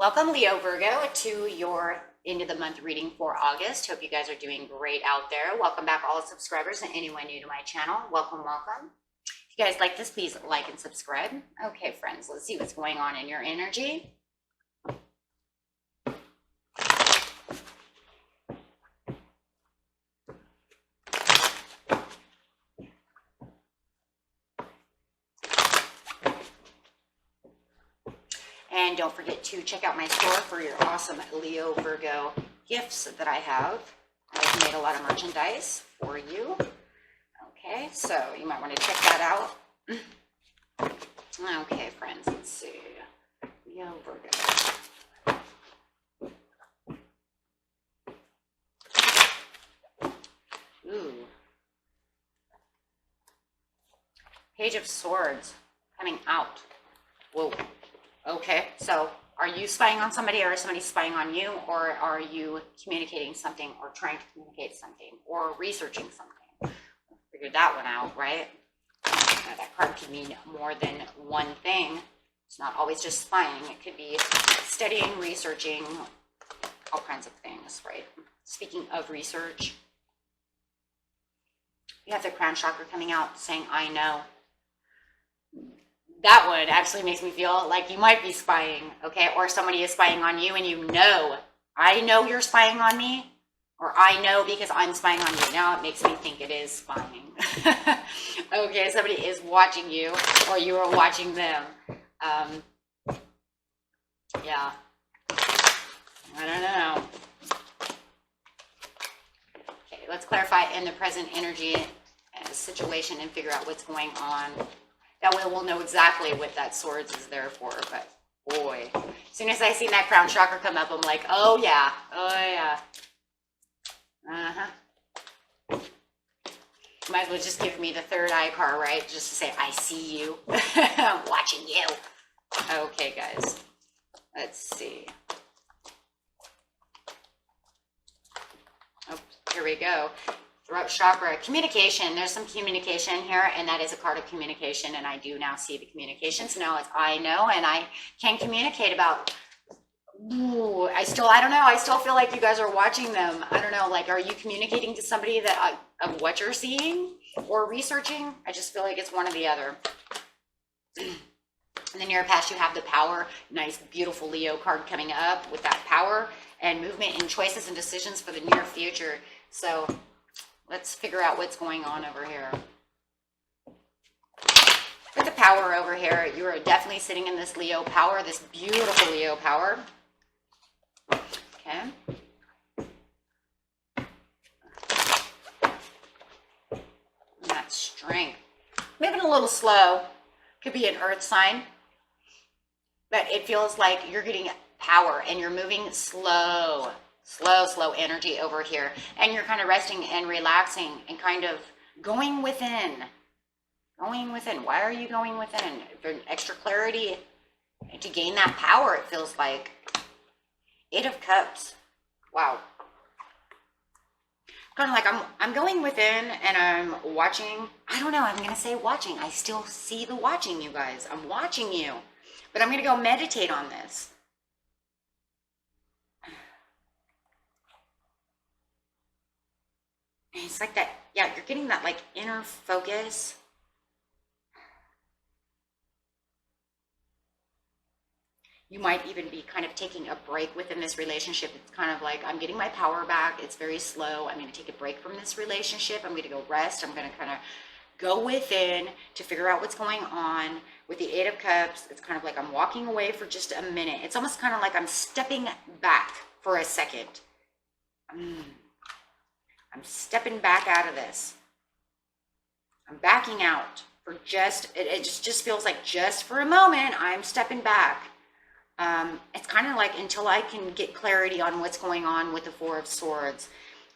Welcome, Leo Virgo, to your end of the month reading for August. Hope you guys are doing great out there. Welcome back, all the subscribers and anyone new to my channel. Welcome, welcome. If you guys like this, please like and subscribe. Okay, friends, let's see what's going on in your energy. And don't forget to check out my store for your awesome Leo Virgo gifts that I have. I've made a lot of merchandise for you. Okay, so you might want to check that out. Okay, friends, let's see. Leo Virgo. Ooh. Page of Swords coming out. Whoa. Okay, so are you spying on somebody, or is somebody spying on you, or are you communicating something or trying to communicate something or researching something? Figured that one out, right? Now, that card can mean more than one thing. It's not always just spying. It could be studying, researching, all kinds of things, right? Speaking of research, you have the crown chakra coming out saying, I know. That one actually makes me feel like you might be spying, okay? Or somebody is spying on you and you know. I know you're spying on me, or I know because I'm spying on you. Now it makes me think it is spying. Okay, somebody is watching you, or you are watching them. Yeah. I don't know. Okay, let's clarify in the present energy situation and figure out what's going on. That way we'll know exactly what that swords is there for. But boy, as soon as I seen that crown chakra come up, I'm like, oh yeah, oh yeah. Might as well just give me the third eye card, right? Just to say, I see you. I'm watching you. Okay, guys. Let's see. Oh, here we go. Throat chakra, communication. There's some communication here, and that is a card of communication, and I do now see the communication. So now it's I know, and I can communicate about. Ooh, I don't know. I still feel like you guys are watching them. I don't know. Like, are you communicating to somebody that of what you're seeing or researching? I just feel like it's one or the other. And then near past, you have the power. Nice, beautiful Leo card coming up with that power and movement and choices and decisions for the near future. So let's figure out what's going on over here. With the power over here, you are definitely sitting in this Leo power, this beautiful Leo power. Okay. And that strength. Moving a little slow. Could be an earth sign. But it feels like you're getting power and you're moving slow. Slow energy over here. And you're kind of resting and relaxing and kind of going within. Going within. Why are you going within? For extra clarity and to gain that power, it feels like. 8 of Cups. Wow. Kind of like I'm going within and I'm watching. I don't know. I'm going to say watching. I still see the watching, you guys. I'm watching you. But I'm going to go meditate on this. And it's like that. Yeah, you're getting that like inner focus. You might even be kind of taking a break within this relationship. It's kind of like, I'm getting my power back. It's very slow. I'm going to take a break from this relationship. I'm going to go rest. I'm going to kind of go within to figure out what's going on. With the 8 of Cups, it's kind of like I'm walking away for just a minute. It's almost kind of like I'm stepping back for a second. I'm stepping back out of this. I'm backing out for it just feels like just for a moment, I'm stepping back. It's kind of like until I can get clarity on what's going on with the 4 of Swords.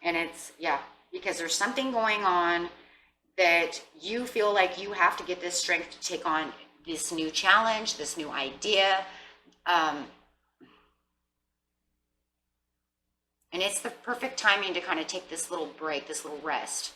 And it's, yeah, because there's something going on that you feel like you have to get this strength to take on this new challenge, this new idea. And it's the perfect timing to kind of take this little break, this little rest.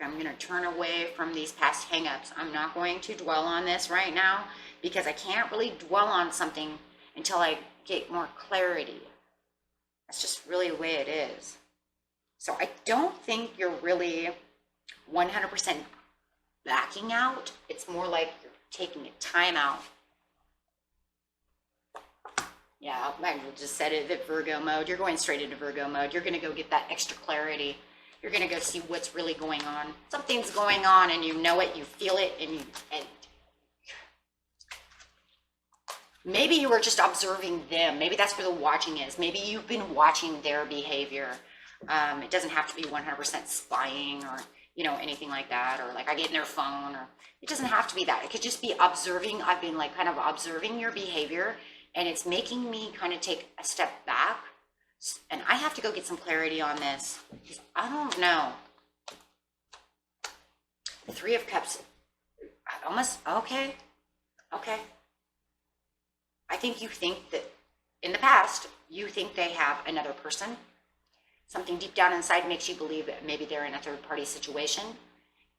I'm going to turn away from these past hangups. I'm not going to dwell on this right now because I can't really dwell on something until I get more clarity. That's just really the way it is. So I don't think you're really 100% backing out. It's more like you're taking a time out. Yeah, I just said it, that Virgo mode. You're going straight into Virgo mode. You're going to go get that extra clarity. You're going to go see what's really going on. Something's going on and you know it, you feel it, and maybe you were just observing them. Maybe that's where the watching is. Maybe you've been watching their behavior. It doesn't have to be 100% spying or, you know, anything like that, or like I get in their phone, or it doesn't have to be that. It could just be observing. I've been like kind of observing your behavior, and it's making me kind of take a step back. And I have to go get some clarity on this because I don't know. The Three of Cups, almost, okay. I think you think that in the past, you think they have another person. Something deep down inside makes you believe that maybe they're in a third party situation,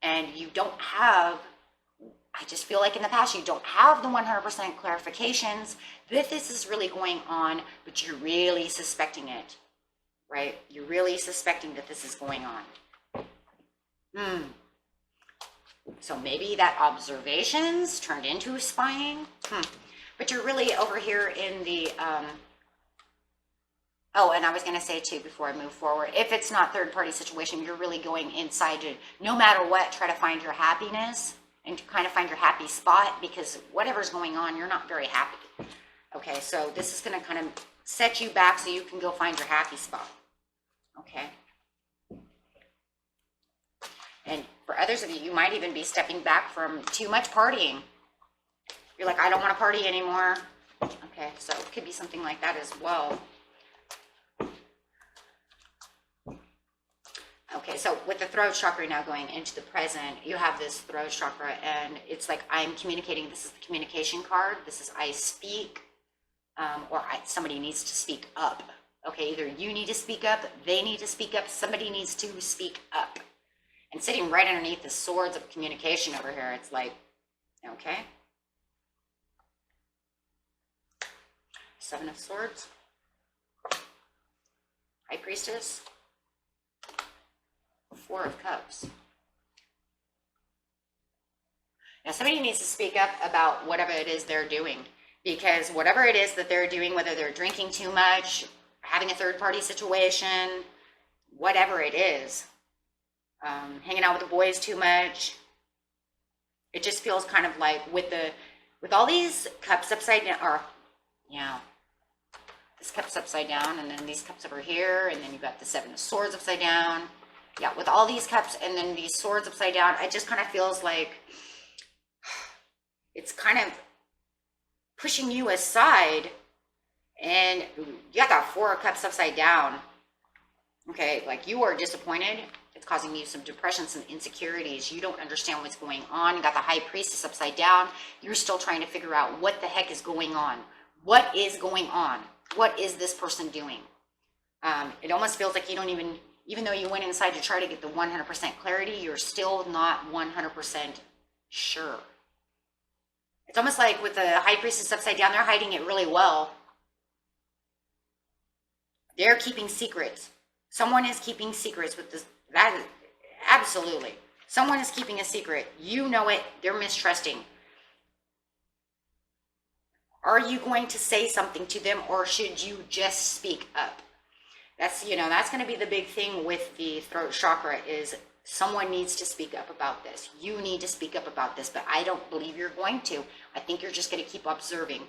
and you don't have, I just feel like in the past, you don't have the 100% clarifications that this is really going on, but you're really suspecting it, right? You're really suspecting that this is going on. So maybe that observations turned into spying. But you're really over here in the, oh, and I was going to say too, before I move forward, if it's not third party situation, you're really going inside to, no matter what, try to find your happiness and kind of find your happy spot, because whatever's going on, you're not very happy. Okay, so this is going to kind of set you back so you can go find your happy spot. Okay. And for others of you, you might even be stepping back from too much partying. You're like, I don't want to party anymore. Okay, so it could be something like that as well. Okay, so with the throat chakra now going into the present, you have this throat chakra, and it's like I'm communicating. This is the communication card. This is I speak, or somebody needs to speak up. Okay, either you need to speak up, they need to speak up, somebody needs to speak up. And sitting right underneath the swords of communication over here, it's like, okay. Seven of Swords, High Priestess, Four of Cups. Now somebody needs to speak up about whatever it is they're doing, because whatever it is that they're doing, whether they're drinking too much, having a third party situation, whatever it is, hanging out with the boys too much, it just feels kind of like with all these cups upside down, or yeah, this cup's upside down, and then these cups over here, and then you've got the Seven of Swords upside down. Yeah, with all these cups and then these swords upside down, it just kind of feels like it's kind of pushing you aside, and you got that Four of Cups upside down. Okay, like you are disappointed. It's causing you some depression, some insecurities. You don't understand what's going on. You got the High Priestess upside down. You're still trying to figure out what the heck is going on. What is going on? What is this person doing? It almost feels like you don't even though you went inside to try to get the 100% clarity, you're still not 100% sure. It's almost like with the High Priestess upside down, they're hiding it really well. They're keeping secrets. Someone is keeping secrets with this. That is, absolutely. Someone is keeping a secret. You know it. They're mistrusting. Are you going to say something to them, or should you just speak up? That's, that's going to be the big thing with the throat chakra, is someone needs to speak up about this. You need to speak up about this, but I don't believe you're going to. I think you're just going to keep observing.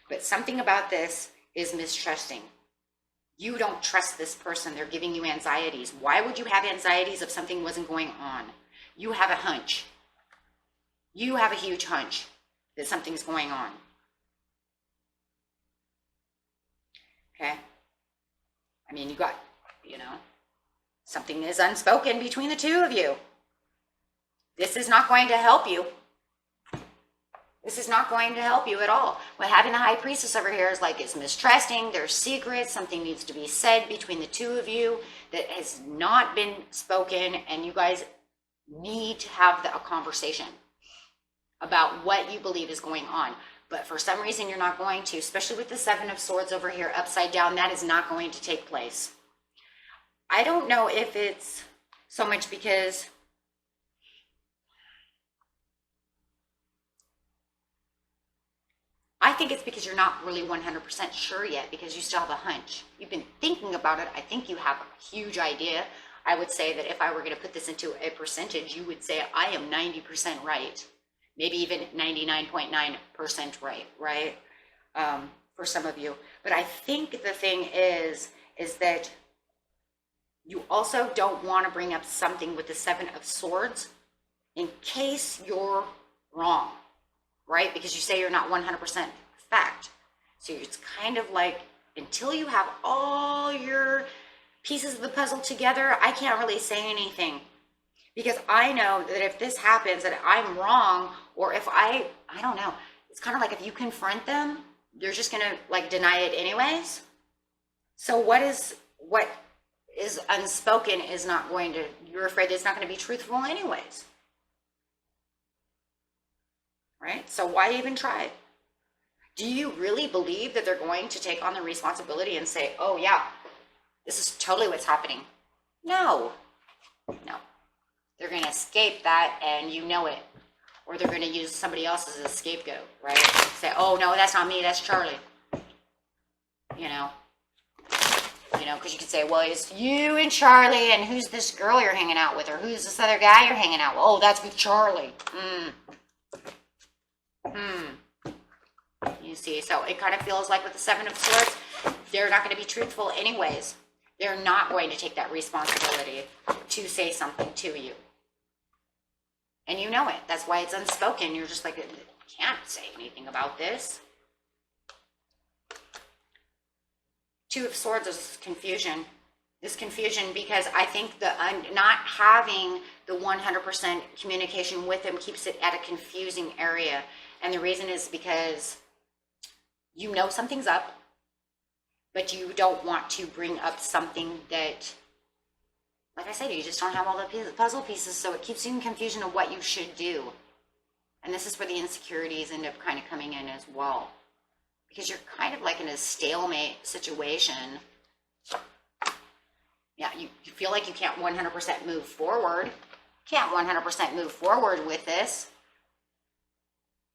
But something about this is mistrusting. You don't trust this person. They're giving you anxieties. Why would you have anxieties if something wasn't going on? You have a hunch. You have a huge hunch that something's going on. Okay? I mean, you got, something is unspoken between the two of you. This is not going to help you. This is not going to help you at all. What having the High Priestess over here is like it's mistrusting. There's secrets. Something needs to be said between the two of you that has not been spoken, and you guys need to have a conversation about what you believe is going on. But for some reason, you're not going to, especially with the Seven of Swords over here upside down. That is not going to take place. I don't know if it's so much because I think it's because you're not really 100% sure yet, because you still have a hunch. You've been thinking about it. I think you have a huge idea. I would say that if I were going to put this into a percentage, you would say I am 90% right. Maybe even 99.9% right? For some of you. But I think the thing is that you also don't want to bring up something with the Seven of Swords in case you're wrong, right? Because you say you're not 100% fact. So it's kind of like, until you have all your pieces of the puzzle together, I can't really say anything. Because I know that if this happens, that I'm wrong, or if I don't know, it's kind of like if you confront them, they're just going to like deny it anyways. So what is unspoken is not going to, you're afraid it's not going to be truthful anyways. Right? So why even try it? Do you really believe that they're going to take on the responsibility and say, oh yeah, this is totally what's happening? No. They're going to escape that, and you know it. Or they're going to use somebody else as a scapegoat, right? Say, oh no, that's not me, that's Charlie. Because you could say, well, it's you and Charlie, and who's this girl you're hanging out with, or who's this other guy you're hanging out with? Oh, that's with Charlie. You see, so it kind of feels like with the Seven of Swords, they're not going to be truthful anyways. They're not going to take that responsibility to say something to you. And you know it. That's why it's unspoken. You're just like, I can't say anything about this. Two of Swords is confusion. This confusion because I think the not having the 100% communication with him keeps it at a confusing area. And the reason is because you know something's up, but you don't want to bring up something that, like I said, you just don't have all the puzzle pieces, so it keeps you in confusion of what you should do. And this is where the insecurities end up kind of coming in as well. Because you're kind of like in a stalemate situation. Yeah, you feel like you can't 100% move forward. Can't 100% move forward with this.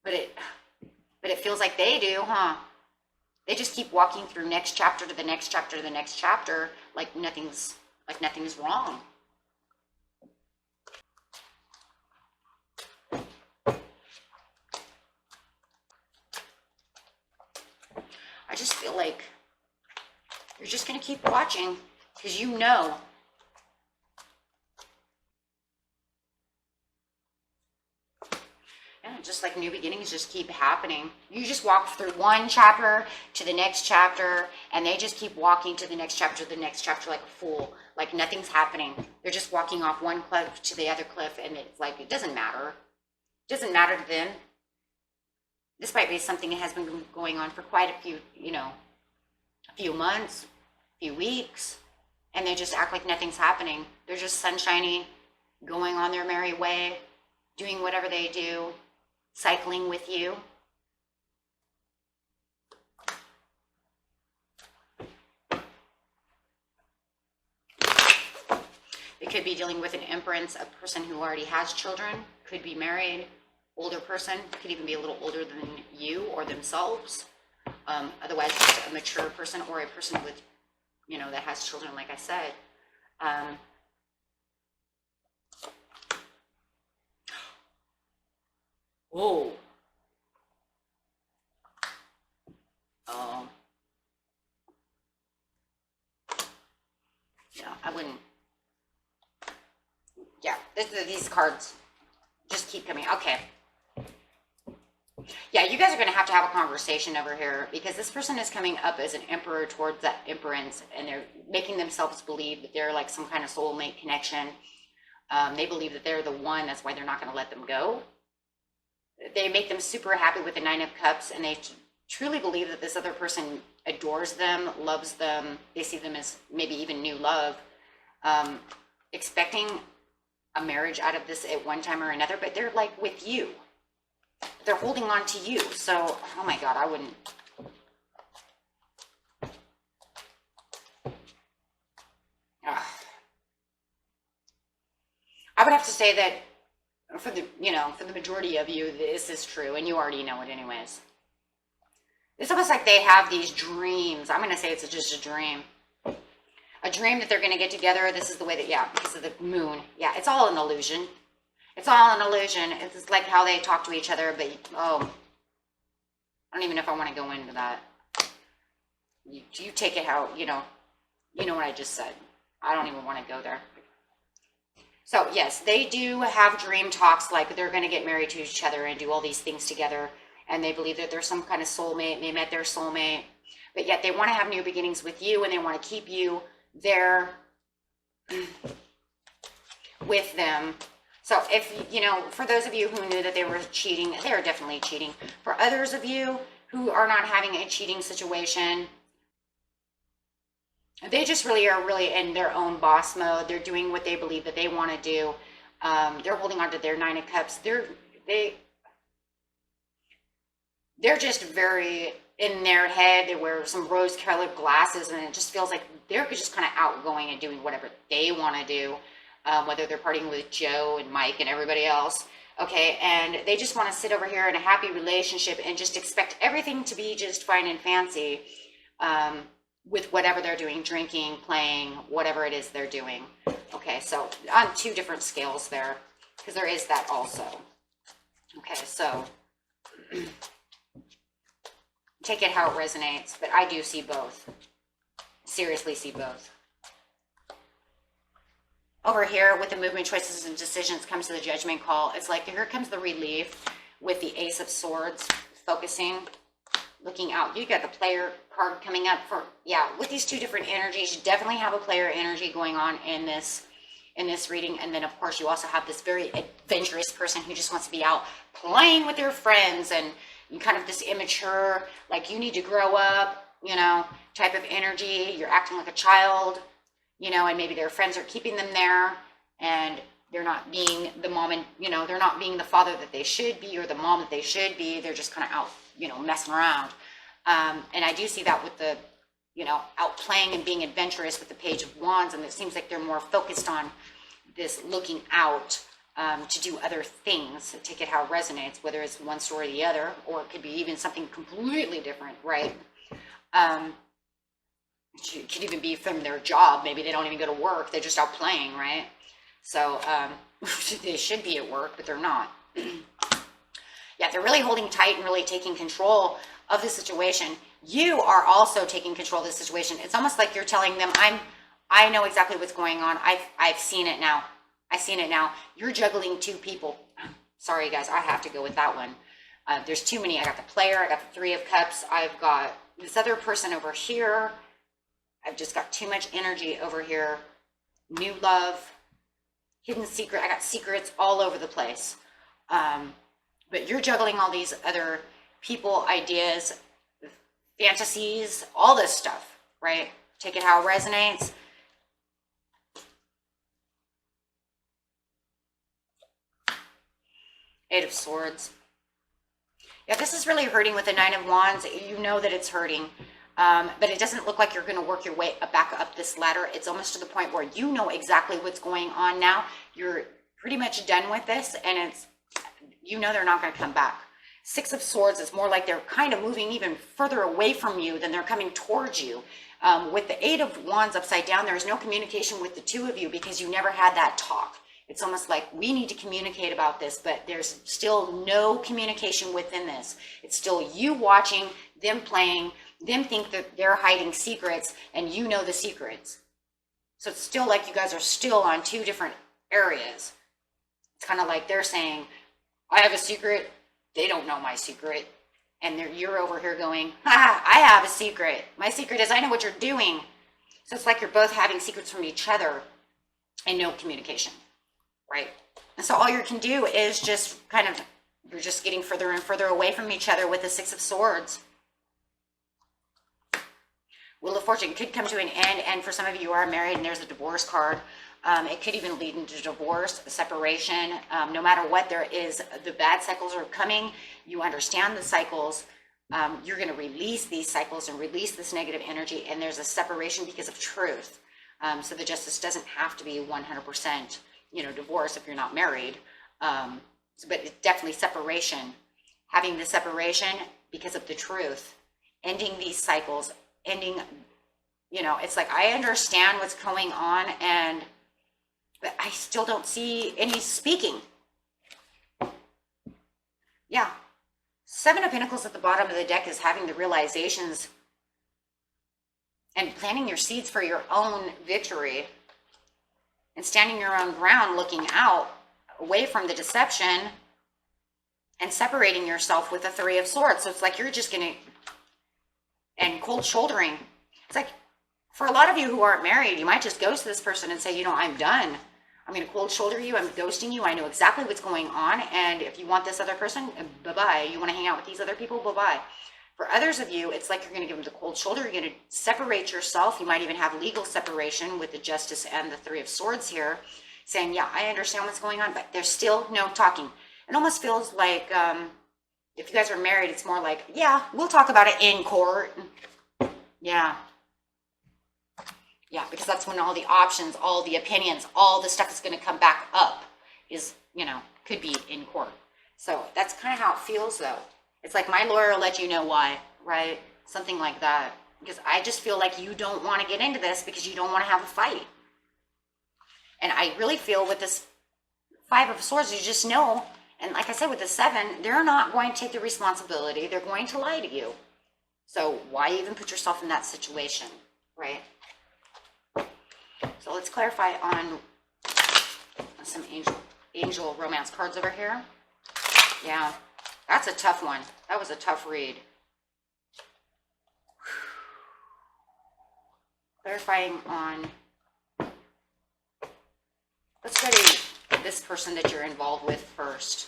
But it feels like they do, huh? They just keep walking through next chapter to the next chapter to the next chapter, like nothing's wrong. I just feel like you're just going to keep watching because you know. Yeah, just like new beginnings just keep happening. You just walk through one chapter to the next chapter, and they just keep walking to the next chapter like a fool, like nothing's happening. They're just walking off one cliff to the other cliff, and it's like, it doesn't matter. It doesn't matter to them. This might be something that has been going on for quite a few months, a few weeks, and they just act like nothing's happening. They're just sunshiny, going on their merry way, doing whatever they do, cycling with you. They could be dealing with an Empress, a person who already has children, could be married, older person, could even be a little older than you or themselves. Otherwise, just a mature person or a person with, that has children, like I said. Whoa. Yeah, I wouldn't. Yeah, these cards just keep coming. Okay. Yeah, you guys are going to have a conversation over here because this person is coming up as an emperor towards that empress, and they're making themselves believe that they're like some kind of soulmate connection. They believe that they're the one. That's why they're not going to let them go. They make them super happy with the Nine of Cups, and they truly believe that this other person adores them, loves them. They see them as maybe even new love, expecting a marriage out of this at one time or another, but they're like with you. They're holding on to you. So, oh my God, I wouldn't. I would have to say that for the, for the majority of you, this is true, and you already know it anyways. It's almost like they have these dreams. I'm going to say it's just a dream. A dream that they're going to get together. This is the way that, yeah, because of the moon. Yeah, it's all an illusion. It's all an illusion. It's like how they talk to each other, but, oh, I don't even know if I want to go into that. You take it how, you know what I just said. I don't even want to go there. So, yes, they do have dream talks like they're going to get married to each other and do all these things together. And they believe that there's some kind of soulmate. They met their soulmate. But yet they want to have new beginnings with you, and they want to keep you there with them. So if, for those of you who knew that they were cheating, they are definitely cheating. For others of you who are not having a cheating situation, they just really are in their own boss mode. They're doing what they believe that they want to do. They're holding on to their 9 of Cups. They're just very in their head. They wear some rose-colored glasses, and it just feels like they're just kind of outgoing and doing whatever they want to do, whether they're partying with Joe and Mike and everybody else. Okay, and they just want to sit over here in a happy relationship and just expect everything to be just fine and fancy. With whatever they're doing, drinking, playing, whatever it is they're doing. Okay, so on 2 different scales there, because there is that also. Okay, so take it how it resonates, but I do see both. Seriously see both. Over here with the movement, choices, and decisions comes to the judgment call. It's like here comes the relief with the Ace of Swords, focusing, looking out. You got the player card coming up for, yeah, with these 2 different energies. You definitely have a player energy going on in this reading. And then of course you also have this very adventurous person who just wants to be out playing with their friends, and kind of this immature, like you need to grow up, type of energy. You're acting like a child, and maybe their friends are keeping them there, and they're not being the mom, and they're not being the father that they should be, or the mom that they should be. They're just kind of out messing around. And I do see that with the, out playing and being adventurous with the Page of Wands. And it seems like they're more focused on this looking out to do other things. So take it how it resonates, whether it's one story or the other, or it could be even something completely different, right? It could even be from their job. Maybe they don't even go to work. They're just out playing, right? So they should be at work, but they're not. Yeah, they're really holding tight and really taking control of the situation. You are also taking control of the situation. It's almost like you're telling them, I know exactly what's going on. I've seen it now. I've seen it now. You're juggling 2 people. Sorry, guys, I have to go with that one. There's too many. I got the player. I got the 3 of Cups. I've got this other person over here. I've just got too much energy over here. New love, hidden secret. I got secrets all over the place. But you're juggling all these other people, ideas, fantasies, all this stuff, right? Take it how it resonates. Eight of Swords. Yeah, this is really hurting with the 9 of Wands. You know that it's hurting. But it doesn't look like you're going to work your way back up this ladder. It's almost to the point where you know exactly what's going on now. You're pretty much done with this, and they're not going to come back. 6 of Swords is more like they're kind of moving even further away from you than they're coming towards you. With the 8 of Wands upside down, there's no communication with the 2 of you because you never had that talk. It's almost like we need to communicate about this, but there's still no communication within this. It's still you watching, them playing, them think that they're hiding secrets, and you know the secrets. So it's still like you guys are still on 2 different areas. It's kind of like they're saying, I have a secret. They don't know my secret. And you're over here going, I have a secret. My secret is I know what you're doing. So it's like you're both having secrets from each other and no communication, right? And so all you can do is just you're just getting further and further away from each other with the 6 of Swords. Wheel of Fortune could come to an end, and for some of you are married and there's a divorce card. It could even lead into divorce, separation. No matter what, there is, the bad cycles are coming. You understand the cycles. You're going to release these cycles and release this negative energy, and there's a separation because of truth. So the justice doesn't have to be 100%, divorce if you're not married. But it's definitely separation. Having the separation because of the truth, ending these cycles, it's like, I understand what's going on, but I still don't see any speaking. Yeah. 7 of Pentacles at the bottom of the deck is having the realizations and planting your seeds for your own victory and standing your own ground, looking out, away from the deception and separating yourself with the 3 of Swords. So it's like you're just going to, and cold shouldering. It's like, for a lot of you who aren't married, you might just ghost this person and say, I'm done. I'm going to cold shoulder you. I'm ghosting you. I know exactly what's going on. And if you want this other person, bye-bye. You want to hang out with these other people, bye-bye. For others of you, it's like you're going to give them the cold shoulder. You're going to separate yourself. You might even have legal separation with the Justice and the 3 of Swords here, saying, yeah, I understand what's going on, but there's still no talking. It almost feels like if you guys are married, it's more like, yeah, we'll talk about it in court. Yeah. Yeah, because that's when all the options, all the opinions, all the stuff is going to come back up is, could be in court. So that's kind of how it feels, though. It's like, my lawyer will let you know why, right? Something like that. Because I just feel like you don't want to get into this because you don't want to have a fight. And I really feel with this 5 of Swords, you just know, and like I said, with the 7, they're not going to take the responsibility. They're going to lie to you. So why even put yourself in that situation, right? So let's clarify on some angel romance cards over here. Yeah, that's a tough one. That was a tough read. Clarifying on, let's go to this person that you're involved with first.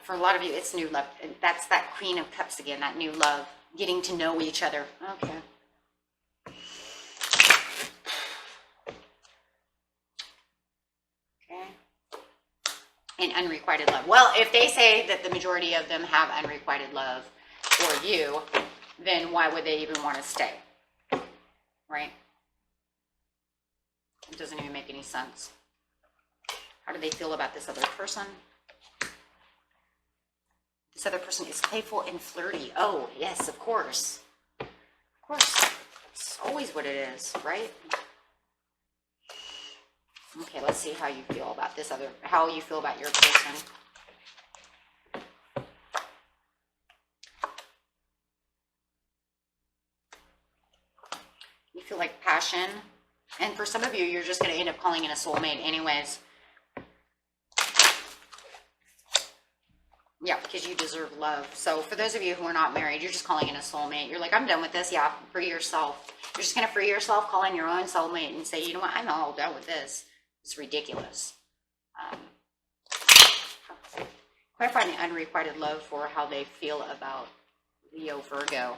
For a lot of you, it's new love. And that's that Queen of Cups again, that new love, getting to know each other. Okay. Okay. And unrequited love. Well, if they say that the majority of them have unrequited love for you, then why would they even want to stay? Right? It doesn't even make any sense. How do they feel about this other person? This other person is playful and flirty. Oh, yes, of course. Of course. It's always what it is, right? Okay, let's see how you feel about this other, how you feel about your person. You feel like passion. And for some of you, you're just going to end up calling in a soulmate anyways. Yeah, because you deserve love. So for those of you who are not married, you're just calling in a soulmate. You're like, I'm done with this. Yeah, free yourself. You're just going to free yourself, call in your own soulmate and say, you know what, I'm all done with this. It's ridiculous. Clarifying the unrequited love for how they feel about Leo, Virgo.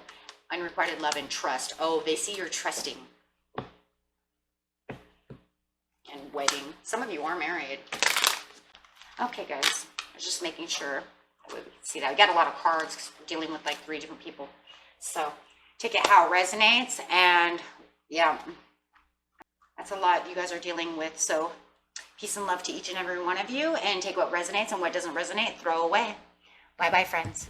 Unrequited love and trust. Oh, they see you're trusting. And wedding. Some of you are married. Okay, guys. I was just making sure. We can see that. We got a lot of cards because we're dealing with like 3 different people. So take it how it resonates. And yeah, that's a lot you guys are dealing with. So peace and love to each and every one of you. And take what resonates and what doesn't resonate, throw away. Bye-bye, friends.